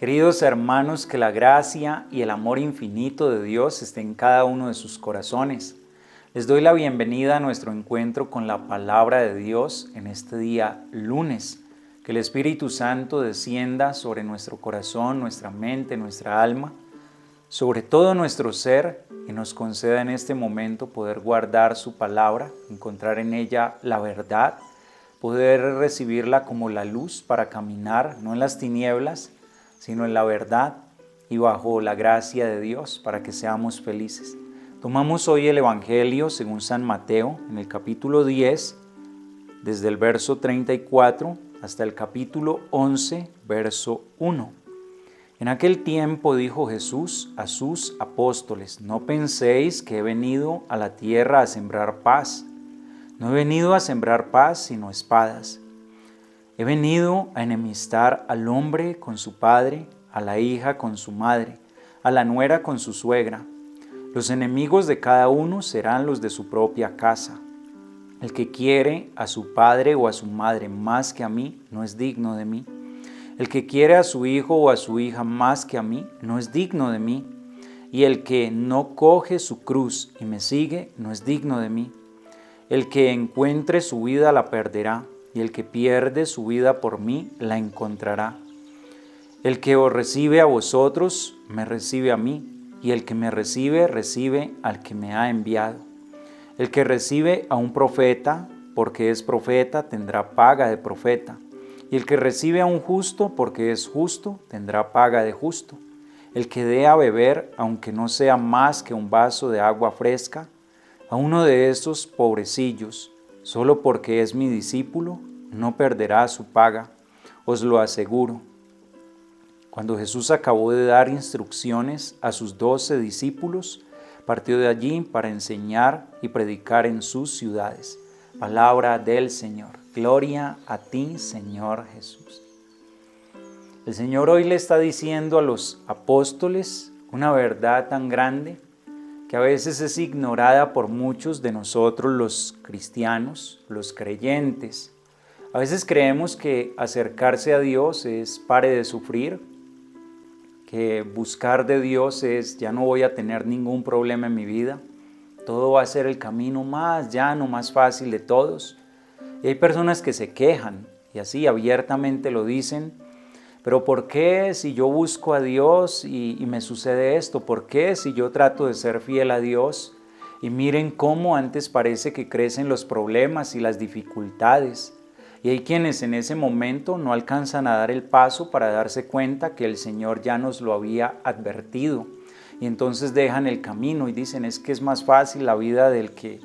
Queridos hermanos, que la gracia y el amor infinito de Dios esté en cada uno de sus corazones. Les doy la bienvenida a nuestro encuentro con la palabra de Dios en este día lunes. Que el Espíritu Santo descienda sobre nuestro corazón, nuestra mente, nuestra alma, sobre todo nuestro ser, y nos conceda en este momento poder guardar su palabra, encontrar en ella la verdad, poder recibirla como la luz para caminar, no en las tinieblas, sino en la verdad y bajo la gracia de Dios para que seamos felices. Tomamos hoy el Evangelio según San Mateo en el capítulo 10, desde el verso 34 hasta el capítulo 11, verso 1. En aquel tiempo dijo Jesús a sus apóstoles: no penséis que he venido a la tierra a sembrar paz. No he venido a sembrar paz, sino espadas. He venido a enemistar al hombre con su padre, a la hija con su madre, a la nuera con su suegra. Los enemigos de cada uno serán los de su propia casa. El que quiere a su padre o a su madre más que a mí, no es digno de mí. El que quiere a su hijo o a su hija más que a mí, no es digno de mí. Y el que no coge su cruz y me sigue, no es digno de mí. El que encuentre su vida la perderá, y el que pierde su vida por mí la encontrará. El que os recibe a vosotros, me recibe a mí, y el que me recibe, recibe al que me ha enviado. El que recibe a un profeta, porque es profeta, tendrá paga de profeta. Y el que recibe a un justo, porque es justo, tendrá paga de justo. El que dé a beber, aunque no sea más que un vaso de agua fresca, a uno de esos pobrecillos, solo porque es mi discípulo, no perderá su paga, os lo aseguro. Cuando Jesús acabó de dar instrucciones a sus 12 discípulos, partió de allí para enseñar y predicar en sus ciudades. Palabra del Señor. Gloria a ti, Señor Jesús. El Señor hoy le está diciendo a los apóstoles una verdad tan grande que a veces es ignorada por muchos de nosotros los cristianos, los creyentes. A veces creemos que acercarse a Dios es pare de sufrir, que buscar de Dios es ya no voy a tener ningún problema en mi vida, todo va a ser el camino más llano, más fácil de todos. Y hay personas que se quejan y así abiertamente lo dicen: pero ¿por qué si yo busco a Dios y me sucede esto? ¿Por qué si yo trato de ser fiel a Dios? Y miren cómo antes parece que crecen los problemas y las dificultades. Y hay quienes en ese momento no alcanzan a dar el paso para darse cuenta que el Señor ya nos lo había advertido. Y entonces dejan el camino y dicen: es que es más fácil la vida del que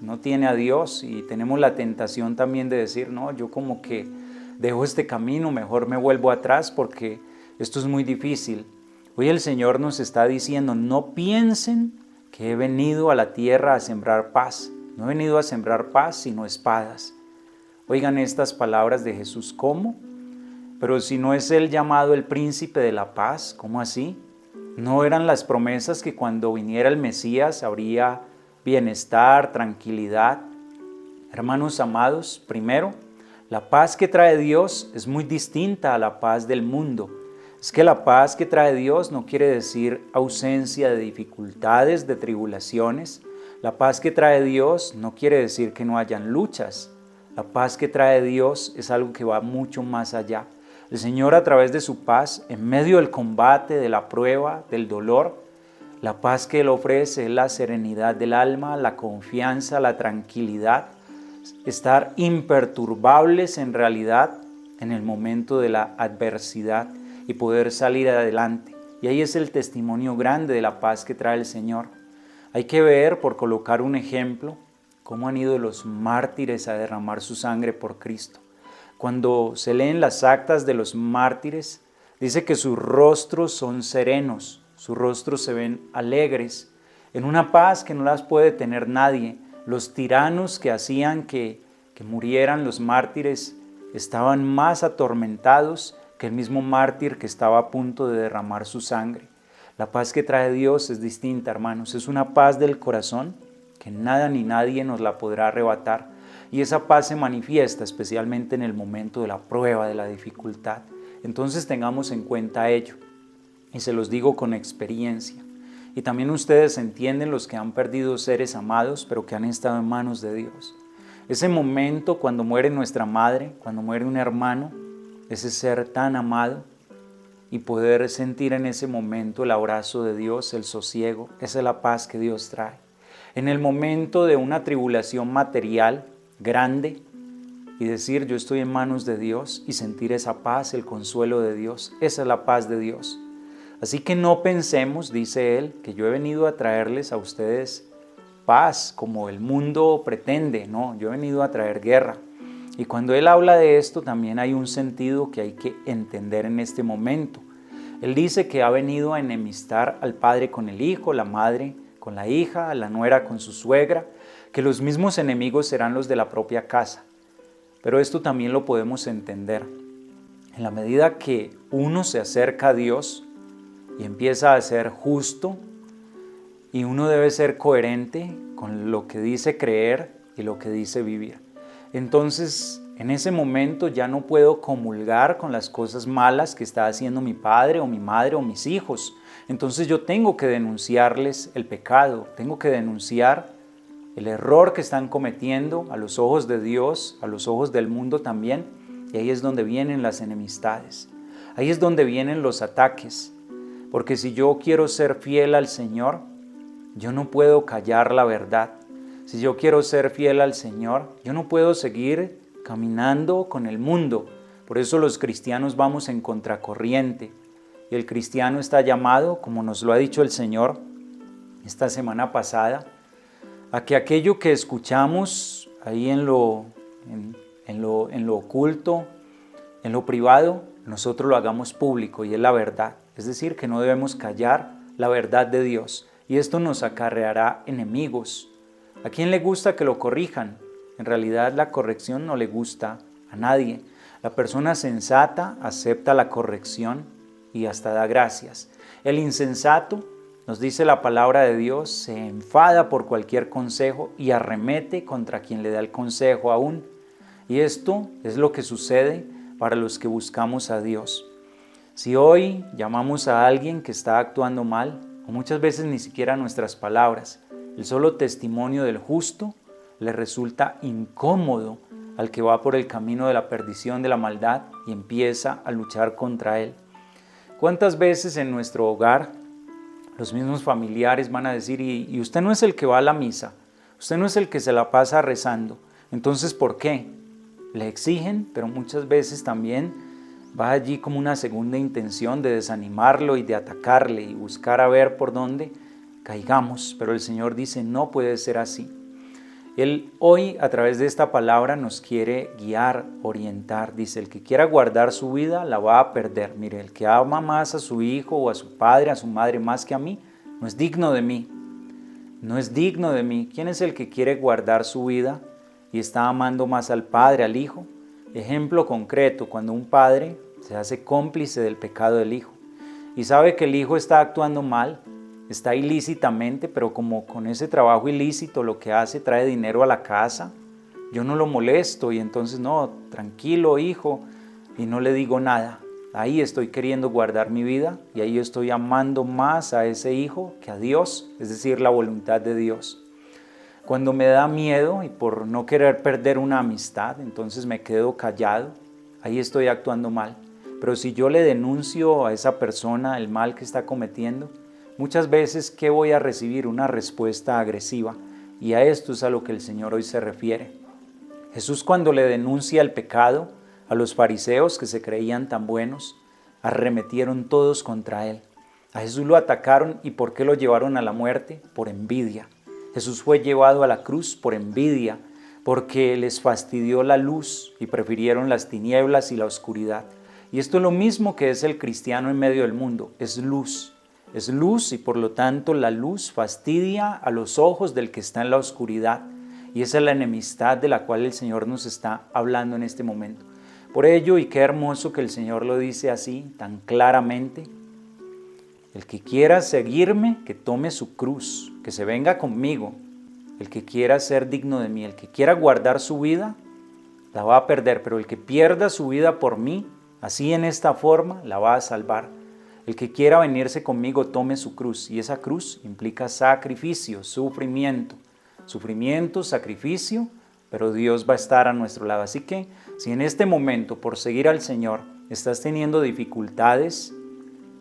no tiene a Dios. Y tenemos la tentación también de decir: no, yo como que dejo este camino, mejor me vuelvo atrás porque esto es muy difícil. Hoy el Señor nos está diciendo: no piensen que he venido a la tierra a sembrar paz. No he venido a sembrar paz, sino espadas. Oigan estas palabras de Jesús, ¿cómo? Pero si no es Él llamado el príncipe de la paz, ¿cómo así? ¿No eran las promesas que cuando viniera el Mesías habría bienestar, tranquilidad? Hermanos amados, primero, la paz que trae Dios es muy distinta a la paz del mundo. Es que la paz que trae Dios no quiere decir ausencia de dificultades, de tribulaciones. La paz que trae Dios no quiere decir que no hayan luchas. La paz que trae Dios es algo que va mucho más allá. El Señor, a través de su paz, en medio del combate, de la prueba, del dolor, la paz que Él ofrece es la serenidad del alma, la confianza, la tranquilidad, estar imperturbables en realidad en el momento de la adversidad y poder salir adelante. Y ahí es el testimonio grande de la paz que trae el Señor. Hay que ver, por colocar un ejemplo, cómo han ido los mártires a derramar su sangre por Cristo. Cuando se leen las actas de los mártires, dice que sus rostros son serenos, sus rostros se ven alegres, en una paz que no las puede tener nadie. Los tiranos que hacían que murieran los mártires estaban más atormentados que el mismo mártir que estaba a punto de derramar su sangre. La paz que trae Dios es distinta, hermanos. Es una paz del corazón que nada ni nadie nos la podrá arrebatar. Y esa paz se manifiesta especialmente en el momento de la prueba, de la dificultad. Entonces tengamos en cuenta ello. Y se los digo con experiencia. Y también ustedes entienden, los que han perdido seres amados, pero que han estado en manos de Dios. Ese momento cuando muere nuestra madre, cuando muere un hermano, ese ser tan amado, y poder sentir en ese momento el abrazo de Dios, el sosiego, esa es la paz que Dios trae. En el momento de una tribulación material grande, y decir yo estoy en manos de Dios y sentir esa paz, el consuelo de Dios, esa es la paz de Dios. Así que no pensemos, dice Él, que yo he venido a traerles a ustedes paz como el mundo pretende. No, yo he venido a traer guerra. Y cuando Él habla de esto también hay un sentido que hay que entender en este momento. Él dice que ha venido a enemistar al padre con el hijo, la madre con la hija, la nuera con su suegra, que los mismos enemigos serán los de la propia casa. Pero esto también lo podemos entender. En la medida que uno se acerca a Dios y empieza a ser justo, y uno debe ser coherente con lo que dice creer y lo que dice vivir. Entonces, en ese momento ya no puedo comulgar con las cosas malas que está haciendo mi padre o mi madre o mis hijos. Entonces yo tengo que denunciarles el pecado, tengo que denunciar el error que están cometiendo a los ojos de Dios, a los ojos del mundo también, y ahí es donde vienen las enemistades, ahí es donde vienen los ataques, porque si yo quiero ser fiel al Señor, yo no puedo callar la verdad. Si yo quiero ser fiel al Señor, yo no puedo seguir caminando con el mundo. Por eso los cristianos vamos en contracorriente, y el cristiano está llamado, como nos lo ha dicho el Señor esta semana pasada, a que aquello que escuchamos ahí en lo oculto, en lo privado, nosotros lo hagamos público, y es la verdad. Es decir, que no debemos callar la verdad de Dios, y esto nos acarreará enemigos. ¿A quién le gusta que lo corrijan? En realidad la corrección no le gusta a nadie. La persona sensata acepta la corrección y hasta da gracias. El insensato, nos dice la palabra de Dios, se enfada por cualquier consejo y arremete contra quien le da el consejo aún. Y esto es lo que sucede para los que buscamos a Dios. Si hoy llamamos a alguien que está actuando mal, o muchas veces ni siquiera nuestras palabras, el solo testimonio del justo le resulta incómodo al que va por el camino de la perdición, de la maldad, y empieza a luchar contra él. ¿Cuántas veces en nuestro hogar los mismos familiares van a decir, y usted no es el que va a la misa, usted no es el que se la pasa rezando, entonces ¿por qué? Le exigen, pero muchas veces también va allí como una segunda intención de desanimarlo y de atacarle y buscar a ver por dónde caigamos. Pero el Señor dice, no puede ser así. Él hoy a través de esta palabra nos quiere guiar, orientar. Dice, el que quiera guardar su vida la va a perder. Mire, el que ama más a su hijo o a su padre, a su madre más que a mí, no es digno de mí. No es digno de mí. ¿Quién es el que quiere guardar su vida y está amando más al padre, al hijo? Ejemplo concreto, cuando un padre se hace cómplice del pecado del hijo y sabe que el hijo está actuando mal, está ilícitamente, pero como con ese trabajo ilícito lo que hace trae dinero a la casa, yo no lo molesto y entonces no, tranquilo hijo, y no le digo nada. Ahí estoy queriendo guardar mi vida y ahí estoy amando más a ese hijo que a Dios, es decir, la voluntad de Dios. Cuando me da miedo y por no querer perder una amistad, entonces me quedo callado, ahí estoy actuando mal. Pero si yo le denuncio a esa persona el mal que está cometiendo, muchas veces, ¿qué voy a recibir? Una respuesta agresiva. Y a esto es a lo que el Señor hoy se refiere. Jesús, cuando le denuncia el pecado a los fariseos que se creían tan buenos, arremetieron todos contra él. A Jesús lo atacaron, ¿y por qué lo llevaron a la muerte? Por envidia. Jesús fue llevado a la cruz por envidia, porque les fastidió la luz y prefirieron las tinieblas y la oscuridad. Y esto es lo mismo que es el cristiano en medio del mundo, es luz y por lo tanto la luz fastidia a los ojos del que está en la oscuridad. Y esa es la enemistad de la cual el Señor nos está hablando en este momento. Por ello, y qué hermoso que el Señor lo dice así, tan claramente, el que quiera seguirme, que tome su cruz, que se venga conmigo. El que quiera ser digno de mí, el que quiera guardar su vida, la va a perder, pero el que pierda su vida por mí, Así en esta forma la va a salvar. El que quiera venirse conmigo tome su cruz, y esa cruz implica sacrificio, sufrimiento, sacrificio, pero Dios va a estar a nuestro lado. Así que si en este momento por seguir al Señor estás teniendo dificultades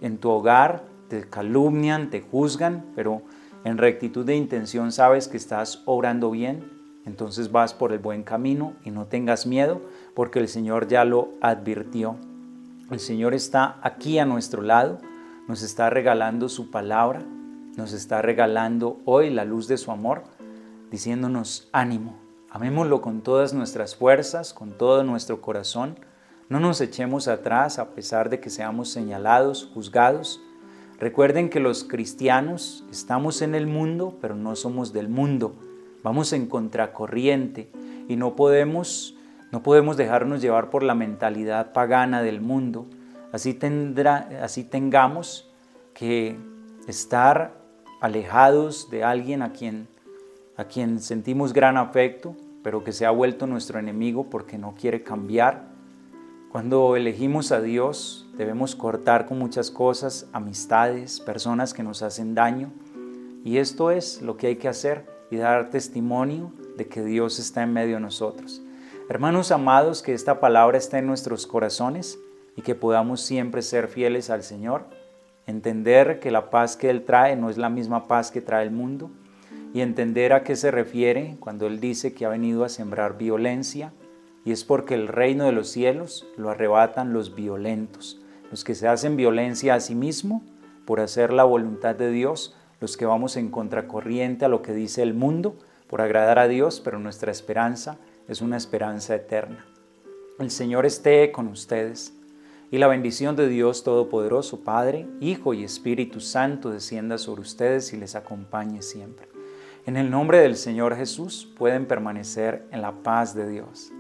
en tu hogar, te calumnian, te juzgan, pero en rectitud de intención sabes que estás obrando bien, entonces vas por el buen camino y no tengas miedo, porque el Señor ya lo advirtió. El Señor está aquí a nuestro lado, nos está regalando su palabra, nos está regalando hoy la luz de su amor, diciéndonos ánimo, amémoslo con todas nuestras fuerzas, con todo nuestro corazón, no nos echemos atrás a pesar de que seamos señalados, juzgados. Recuerden que los cristianos estamos en el mundo, pero no somos del mundo. Vamos en contracorriente y no podemos dejarnos llevar por la mentalidad pagana del mundo. Así tengamos que estar alejados de alguien a quien sentimos gran afecto, pero que se ha vuelto nuestro enemigo porque no quiere cambiar. Cuando elegimos a Dios, debemos cortar con muchas cosas, amistades, personas que nos hacen daño. Y esto es lo que hay que hacer y dar testimonio de que Dios está en medio de nosotros. Hermanos amados, que esta palabra esté en nuestros corazones y que podamos siempre ser fieles al Señor, entender que la paz que Él trae no es la misma paz que trae el mundo y entender a qué se refiere cuando Él dice que ha venido a sembrar violencia, y es porque el reino de los cielos lo arrebatan los violentos, los que se hacen violencia a sí mismos por hacer la voluntad de Dios, los que vamos en contracorriente a lo que dice el mundo por agradar a Dios, pero nuestra esperanza es una esperanza eterna. El Señor esté con ustedes y la bendición de Dios Todopoderoso, Padre, Hijo y Espíritu Santo descienda sobre ustedes y les acompañe siempre. En el nombre del Señor Jesús pueden permanecer en la paz de Dios.